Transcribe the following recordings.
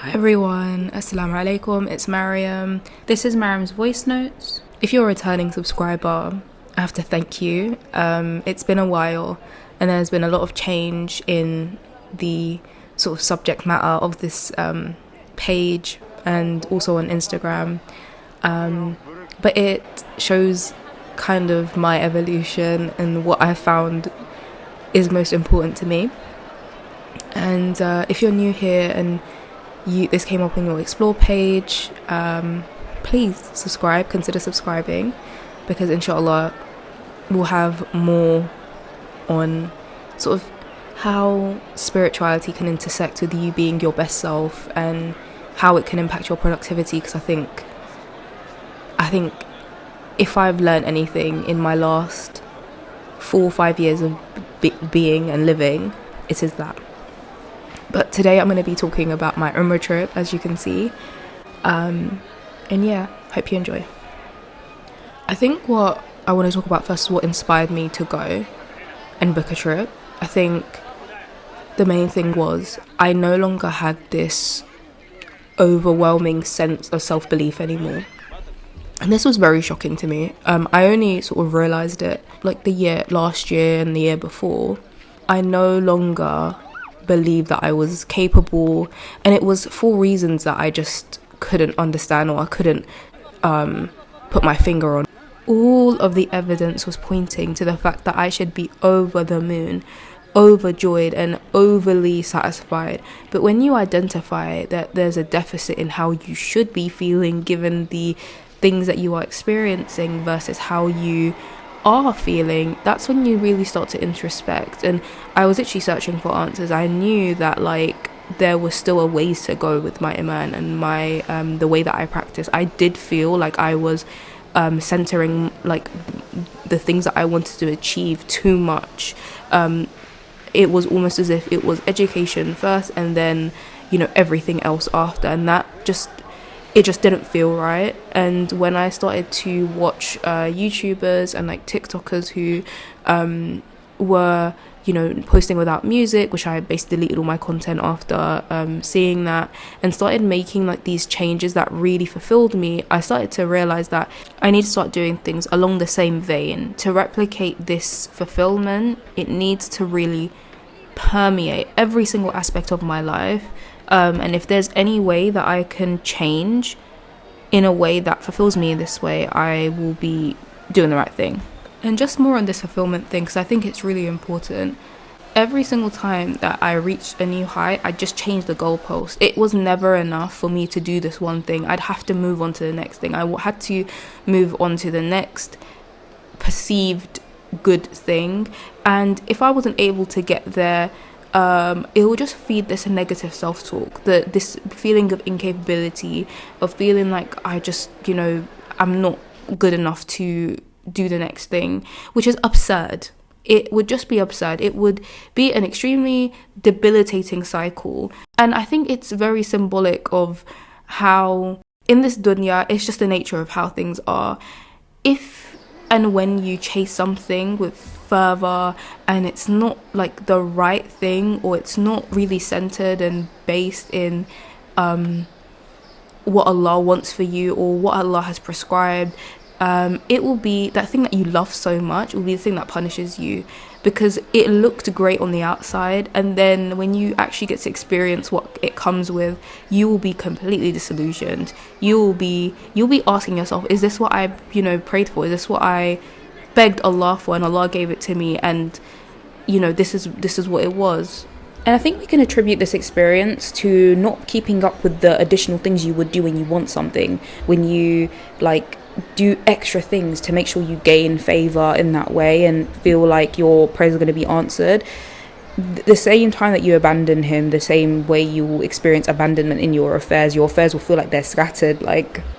Hi everyone, Assalamu alaikum, it's Mariam. This is Mariam's voice notes. If you're a returning subscriber, I have to thank you. It's been a while and there's been a lot of change in the sort of subject matter of this page and also on Instagram. But it shows kind of my evolution and what I found is most important to me. And if you're new here and this came up on your explore page, please consider subscribing, because inshallah we'll have more on sort of how spirituality can intersect with you being your best self and how it can impact your productivity. Because I think if I've learned anything in my last 4 or 5 years of being and living, it is that. But today I'm going to be talking about my Umrah trip, as you can see. And yeah, hope you enjoy. I think what I want to talk about first is what inspired me to go and book a trip. I think the main thing was I no longer had this overwhelming sense of self-belief anymore. And this was very shocking to me. I only sort of realised it like last year and the year before. I no longer believe that I was capable, and it was for reasons that I just couldn't understand or I couldn't put my finger on. All of the evidence was pointing to the fact that I should be over the moon, overjoyed and overly satisfied. But when you identify that there's a deficit in how you should be feeling given the things that you are experiencing versus how you are feeling, that's when you really start to introspect. And I was actually searching for answers. I knew that there was still a ways to go with my iman and my the way that I practice. I did feel like I was centering the things that I wanted to achieve too much. It was almost as if it was education first and then everything else after, and it just didn't feel right. And when I started to watch YouTubers and TikTokers who were posting without music, which I basically deleted all my content after seeing that, and started making these changes that really fulfilled me, I started to realize that I need to start doing things along the same vein. To replicate this fulfillment, it needs to really permeate every single aspect of my life. And if there's any way that I can change in a way that fulfills me in this way, I will be doing the right thing. And just more on this fulfillment thing, because I think it's really important. Every single time that I reached a new height, I just changed the goalpost. It was never enough for me to do this one thing. I'd have to move on to the next thing. I had to move on to the next perceived good thing. And if I wasn't able to get there, it will just feed this negative self-talk, this feeling of incapability, of feeling like I just, I'm not good enough to do the next thing, which is absurd. It would just be absurd. It would be an extremely debilitating cycle. And I think it's very symbolic of how in this dunya, it's just the nature of how things are. If and when you chase something with fervor and it's not the right thing, or it's not really centered and based in what Allah wants for you or what Allah has prescribed, it will be that thing that you love so much will be the thing that punishes you, because it looked great on the outside, and then when you actually get to experience what it comes with, you will be completely disillusioned. You'll be asking yourself, is this what I prayed for? Is this what I begged Allah for and Allah gave it to me? And this is what it was. And I think we can attribute this experience to not keeping up with the additional things you would do when you want something, when you do extra things to make sure you gain favor in that way and feel like your prayers are going to be answered. The same time that you abandon him, the same way you will experience abandonment in your affairs will feel like they're scattered.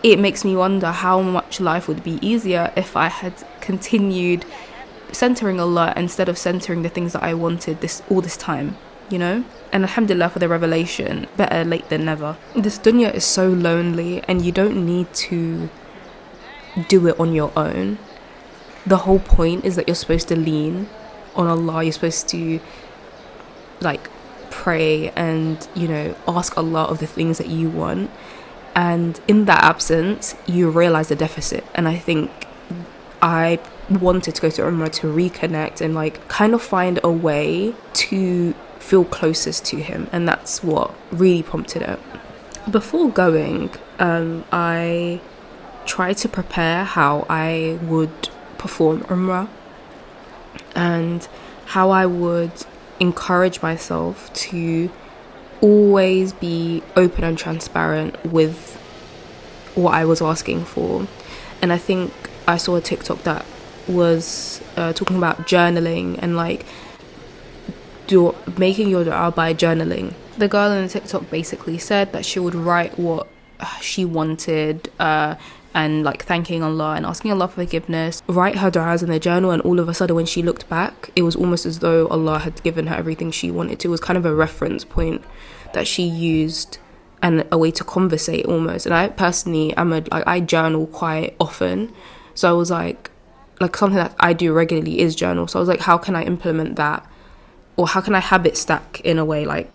It makes me wonder how much life would be easier if I had continued centering Allah instead of centering the things that I wanted all this time, And alhamdulillah for the revelation, better late than never. This dunya is so lonely, and you don't need to do it on your own. The whole point is that you're supposed to lean on Allah. You're supposed to pray and, you know, ask Allah of the things that you want. And in that absence, you realize the deficit. And I think I wanted to go to Umrah to reconnect and like kind of find a way to feel closest to him. And that's what really prompted it. Before going, I tried to prepare how I would perform Umrah and how I would encourage myself to always be open and transparent with what I was asking for. And I think I saw a TikTok that was talking about journaling and like making your dua by journaling. The girl in the TikTok basically said that she would write what she wanted and like thanking Allah and asking Allah for forgiveness, write her du'as in the journal, and all of a sudden when she looked back, it was almost as though Allah had given her everything she wanted to. It was kind of a reference point that she used and a way to conversate almost. And I personally I journal quite often, so I was like something that I do regularly is journal. So I was like, how can I implement that, or how can I habit stack in a way, like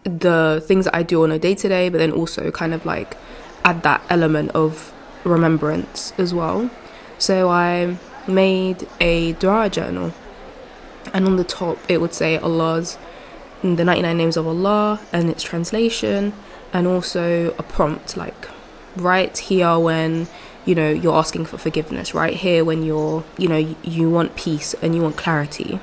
the things that I do on a day-to-day, but then also kind of like add that element of remembrance as well. So I made a dua journal, and on the top it would say the 99 names of Allah and its translation, and also a prompt like, right here when, you know, you're asking for forgiveness, right here when you're, you know, you want peace and you want clarity.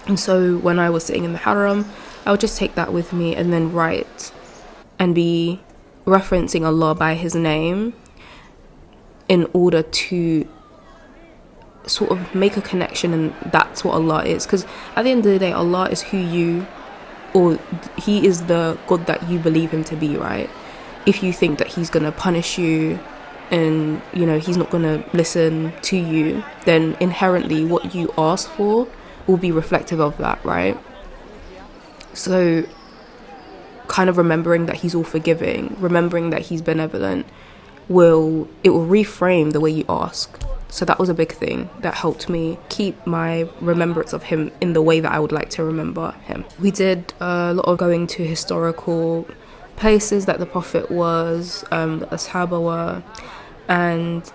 And so when I was sitting in the haram, I would just take that with me and then write and be referencing Allah by his name in order to sort of make a connection, and that's what Allah is. Because at the end of the day, Allah is he is the God that you believe him to be, right? If you think that he's going to punish you and, you know, he's not going to listen to you, then inherently what you ask for will be reflective of that, right? So kind of remembering that he's all forgiving, remembering that he's benevolent, will reframe the way you ask. So that was a big thing that helped me keep my remembrance of him in the way that I would like to remember him. We did a lot of going to historical places that the Prophet was, the Ashaba were, and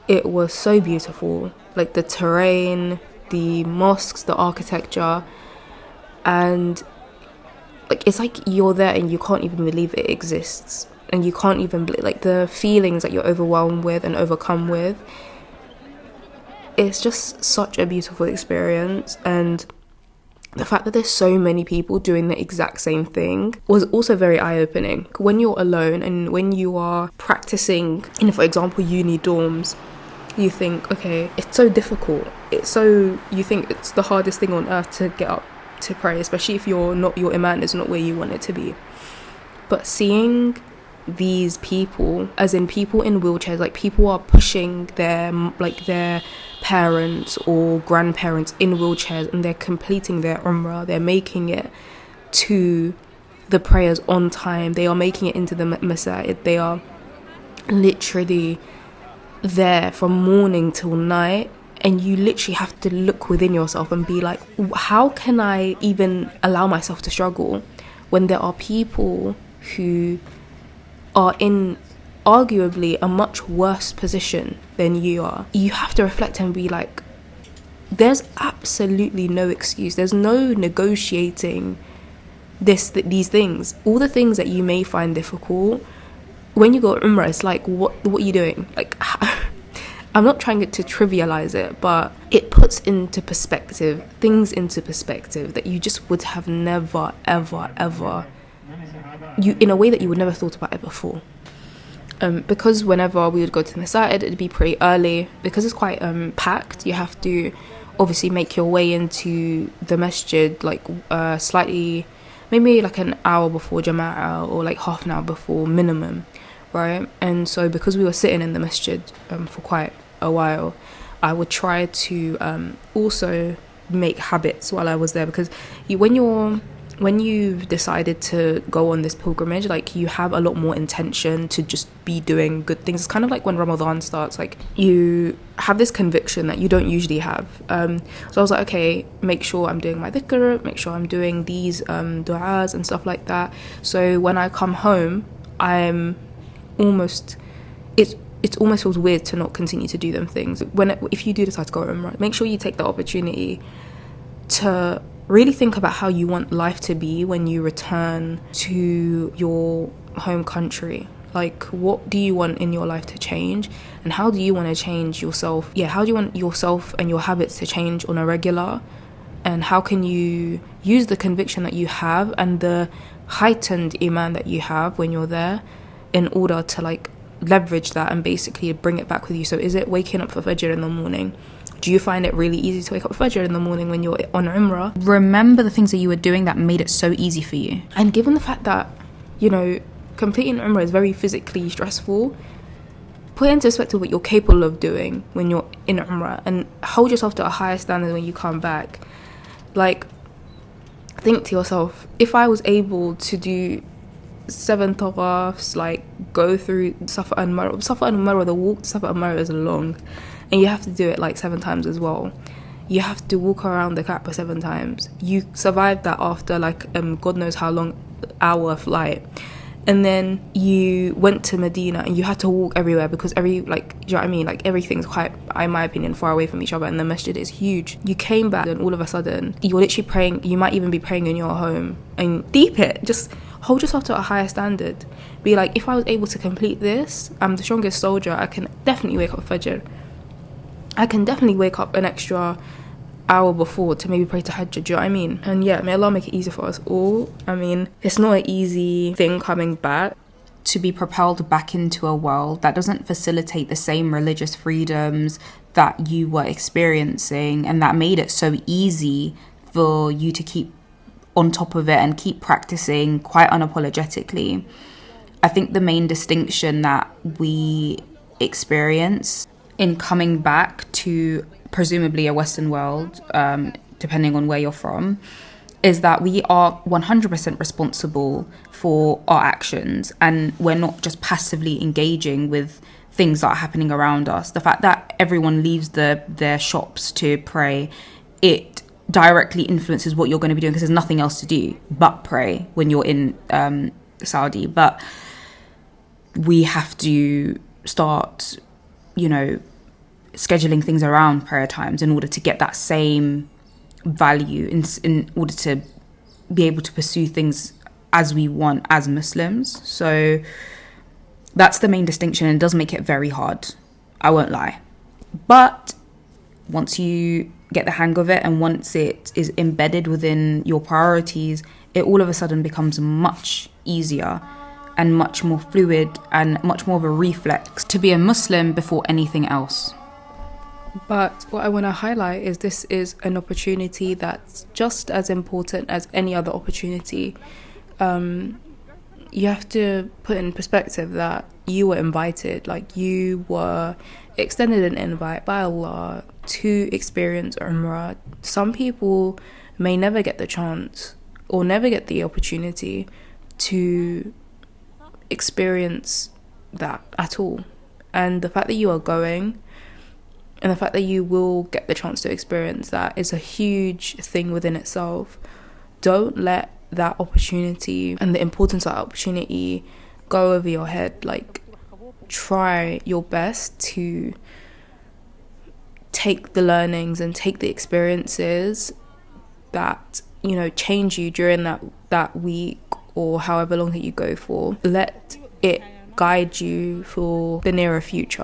it was so beautiful. Like the terrain, the mosques, the architecture, and like it's like you're there and you can't even believe it exists, and you can't even like the feelings that you're overwhelmed with and overcome with. It's just such a beautiful experience, and the fact that there's so many people doing the exact same thing was also very eye-opening. When you're alone and when you are practicing in, for example, uni dorms, you think, okay, it's so difficult. You think it's the hardest thing on earth to get up to pray, especially if your iman is not where you want it to be. But seeing these people, as in people in wheelchairs, like people are pushing their parents or grandparents in wheelchairs, and they're completing their umrah, they're making it to the prayers on time, they are making it into the masajid, they are literally there from morning till night, and you literally have to look within yourself and be like, how can I even allow myself to struggle when there are people who are in arguably a much worse position than you are? You have to reflect and be like, there's absolutely no excuse, there's no negotiating these things. All the things that you may find difficult, when you go Umrah, it's like, what are you doing? Like, I'm not trying to trivialize it, but it puts into perspective things that you just would have never, ever, in a way that you would never thought about it before. Because whenever we would go to the masajid, it'd be pretty early. Because it's quite packed, you have to obviously make your way into the masjid like slightly, maybe like an hour before Jama'ah, or like half an hour before minimum, right? And so because we were sitting in the masjid for quite a while, I would try to also make habits while I was there, because when you're when you've decided to go on this pilgrimage, like, you have a lot more intention to just be doing good things. It's kind of like when Ramadan starts, like, you have this conviction that you don't usually have. So I was like, okay, make sure I'm doing my dhikr, make sure I'm doing these du'as and stuff like that. So when I come home, I'm almost, it almost feels weird to not continue to do them things. If you do decide to go Umrah, make sure you take the opportunity to really think about how you want life to be when you return to your home country. Like, what do you want in your life to change, and how do you want to change yourself? How do you want yourself and your habits to change on a regular, and how can you use the conviction that you have and the heightened iman that you have when you're there in order to, like, leverage that and basically bring it back with you. So is it waking up for Fajr in the morning? Do you find it really easy to wake up for Fajr in the morning when you're on Umrah? Remember the things that you were doing that made it so easy for you. And given the fact that, completing Umrah is very physically stressful, put into perspective what you're capable of doing when you're in Umrah, and hold yourself to a higher standard when you come back. Like, think to yourself, if I was able to do 7 tawafs, like, go through Safa and Marwa, the walk to Safa and Marwa is long, and you have to do it like 7 times as well. You have to walk around the Kaaba 7 times. You survived that after, like, God knows how long hour flight, and then you went to Medina and you had to walk everywhere because do you know what I mean? Like, everything's quite, in my opinion, far away from each other, and the masjid is huge. You came back and all of a sudden you're literally praying. You might even be praying in your home, and deep it. Just hold yourself to a higher standard. Be like, if I was able to complete this, I'm the strongest soldier. I can definitely wake up Fajr. I can definitely wake up an extra hour before to maybe pray tahajjud, do you know what I mean? And may Allah make it easy for us all. I mean, it's not an easy thing coming back. To be propelled back into a world that doesn't facilitate the same religious freedoms that you were experiencing, and that made it so easy for you to keep on top of it and keep practicing quite unapologetically. I think the main distinction that we experience in coming back to presumably a Western world, depending on where you're from, is that we are 100% responsible for our actions, and we're not just passively engaging with things that are happening around us. The fact that everyone leaves their shops to pray, it directly influences what you're going to be doing, because there's nothing else to do but pray when you're in Saudi. But we have to start, scheduling things around prayer times in order to get that same value, in order to be able to pursue things as we want as Muslims. So that's the main distinction, and it does make it very hard, I won't lie. But once you get the hang of it, and once it is embedded within your priorities, it all of a sudden becomes much easier and much more fluid and much more of a reflex to be a Muslim before anything else. But what I want to highlight is this is an opportunity that's just as important as any other opportunity. You have to put in perspective that you were invited, like, you were extended an invite by Allah to experience Umrah. Some people may never get the chance or never get the opportunity to experience that at all. And the fact that you are going, and the fact that you will get the chance to experience that, is a huge thing within itself. Don't let that opportunity and the importance of that opportunity go over your head. Like, try your best to take the learnings and take the experiences that, change you during that week or however long that you go for. Let it guide you for the nearer future,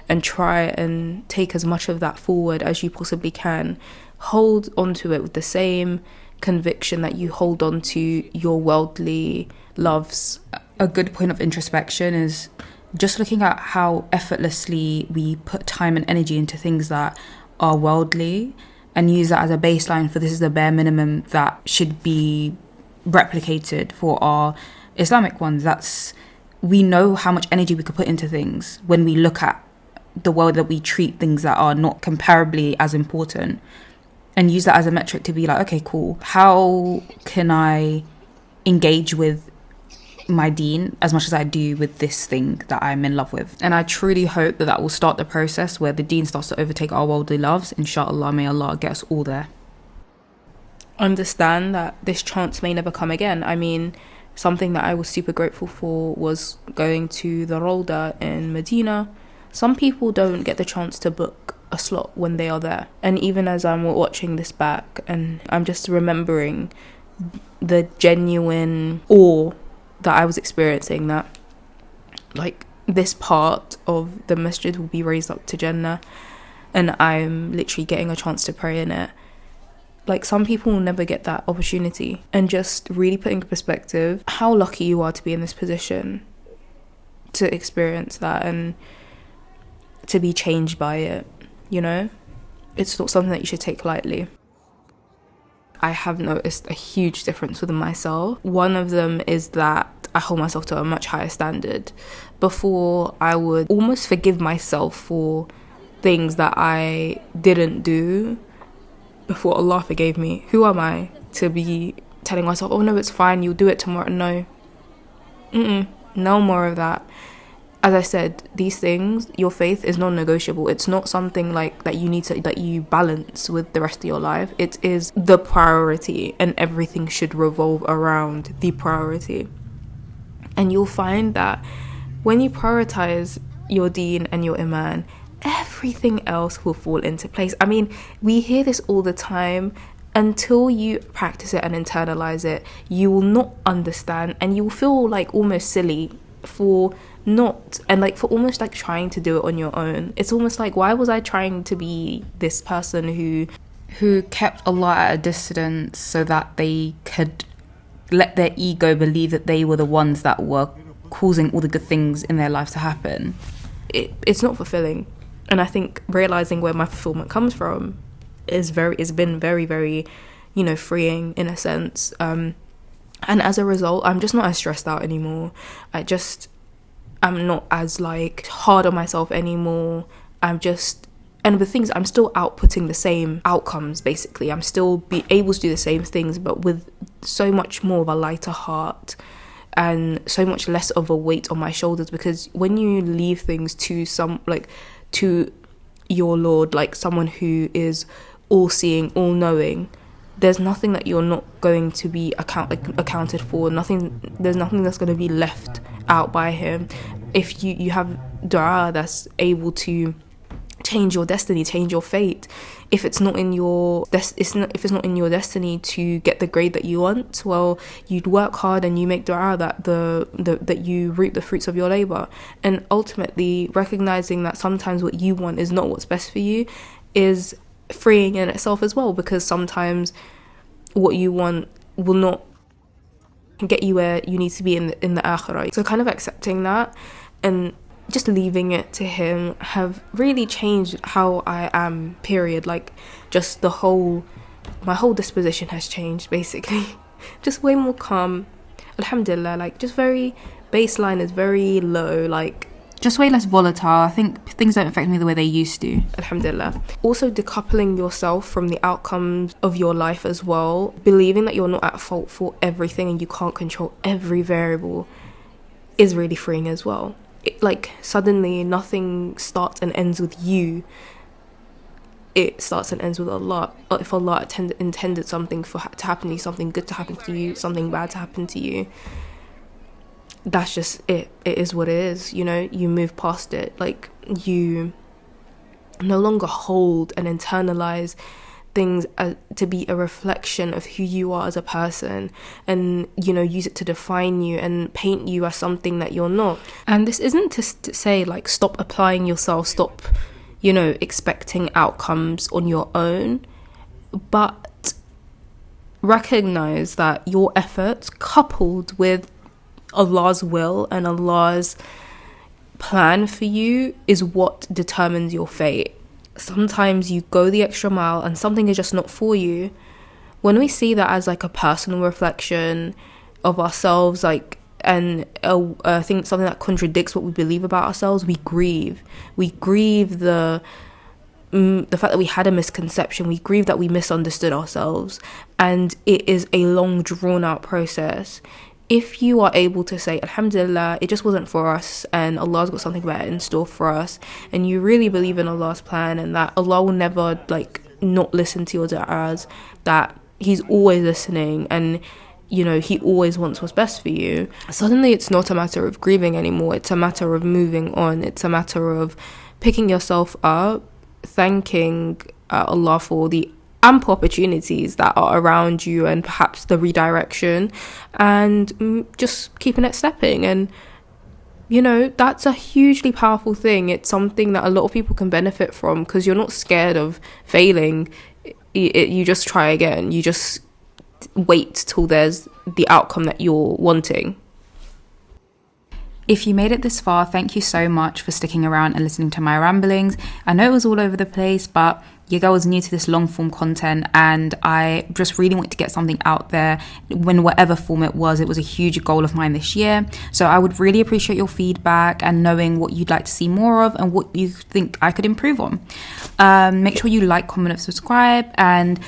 and try and take as much of that forward as you possibly can. Hold onto it with the same conviction that you hold on to your worldly loves. A good point of introspection is just looking at how effortlessly we put time and energy into things that are worldly, and use that as a baseline for this is the bare minimum that should be replicated for our Islamic ones. We know how much energy we could put into things when we look at the world that we treat things that are not comparably as important. and use that as a metric to be like, okay, cool, how can I engage with my deen as much as I do with this thing that I'm in love with? And I truly hope that will start the process where the deen starts to overtake our worldly loves. Inshallah, may Allah get us all there. Understand that this chance may never come again. I mean, something that I was super grateful for was going to the Rawda in Medina. Some people don't get the chance to book a slot when they are there. And even as I'm watching this back and I'm just remembering the genuine awe that I was experiencing, that like this part of the masjid will be raised up to Jannah and I'm literally getting a chance to pray in it. Like, some people will never get that opportunity. And just really put into perspective how lucky you are to be in this position, to experience that and to be changed by it, you know? It's not something that you should take lightly. I have noticed a huge difference within myself. One of them is that I hold myself to a much higher standard. Before, I would almost forgive myself for things that I didn't do before Allah forgave me. Who am I to be telling myself, oh no, it's fine, you'll do it tomorrow? No. No more of that. As I said, these things, your faith is non-negotiable. It's not something like that you need to, that you balance with the rest of your life. It is the priority, and everything should revolve around the priority. And you'll find that when you prioritize your deen and your iman, everything else will fall into place. I mean, we hear this all the time. Until you practice it and internalize it, you will not understand, and you will feel like almost silly for not, and like for almost like trying to do it on your own. It's almost like, why was I trying to be this person who kept Allah at a distance so that they could let their ego believe that they were the ones that were causing all the good things in their life to happen? It's not fulfilling. And I think realizing where my fulfillment comes from it's been very, very, freeing in a sense. And as a result, I'm just not as stressed out anymore. I'm not as like hard on myself anymore. And the things, I'm still outputting the same outcomes, basically. I'm still able to do the same things, but with so much more of a lighter heart and so much less of a weight on my shoulders. Because when you leave things to your Lord, like someone who is all-seeing, all-knowing, there's nothing that you're not going to be accounted for. There's nothing that's going to be left out by him. If you have dua that's able to change your destiny, change your fate. If it's not in your destiny to get the grade that you want, well, you'd work hard and you make dua that you reap the fruits of your labor. And ultimately, recognizing that sometimes what you want is not what's best for you is freeing in itself as well, because sometimes what you want will not get you where you need to be in the akhirah. So kind of accepting that and just leaving it to him have really changed how I am, period. Like, just my whole disposition has changed, basically. Just way more calm, alhamdulillah. Like, just very, baseline is very low, like just way less volatile. I think things don't affect me the way they used to, alhamdulillah. Also, decoupling yourself from the outcomes of your life as well, believing that you're not at fault for everything and you can't control every variable is really freeing as well. Like, suddenly nothing starts and ends with you. It starts and ends with Allah. If Allah intended something to happen to you, something good to happen to you, something bad to happen to you, that's just it. It is what it is, you move past it. Like, you no longer hold and internalize things to be a reflection of who you are as a person, and use it to define you and paint you as something that you're not. And this isn't to say like stop applying yourself, stop expecting outcomes on your own, but recognize that your efforts coupled with Allah's will and Allah's plan for you is what determines your fate. Sometimes you go the extra mile and something is just not for you. When we see that as like a personal reflection of ourselves, like, and I think something that contradicts what we believe about ourselves, we grieve the the fact that we had a misconception. We grieve that we misunderstood ourselves, and it is a long, drawn out process. If you are able to say, Alhamdulillah, it just wasn't for us, and Allah's got something better in store for us, and you really believe in Allah's plan, and that Allah will never like not listen to your du'as, that He's always listening, and He always wants what's best for you, suddenly it's not a matter of grieving anymore. It's a matter of moving on. It's a matter of picking yourself up, thanking Allah for the ample opportunities that are around you, and perhaps the redirection, and just keeping it stepping. And that's a hugely powerful thing. It's something that a lot of people can benefit from, because you're not scared of failing. You just try again. You just wait till there's the outcome that you're wanting. If you made it this far, thank you so much for sticking around and listening to my ramblings. I know it was all over the place, but your girl was new to this long form content, and I just really wanted to get something out there in whatever form it was. It was a huge goal of mine this year. So I would really appreciate your feedback and knowing what you'd like to see more of and what you think I could improve on. Make sure you like, comment, and subscribe, and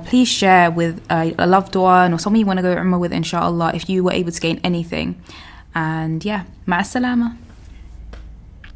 please share with a loved one or someone you want to go Umrah with, inshallah, if you were able to gain anything. And yeah, ma'as salama.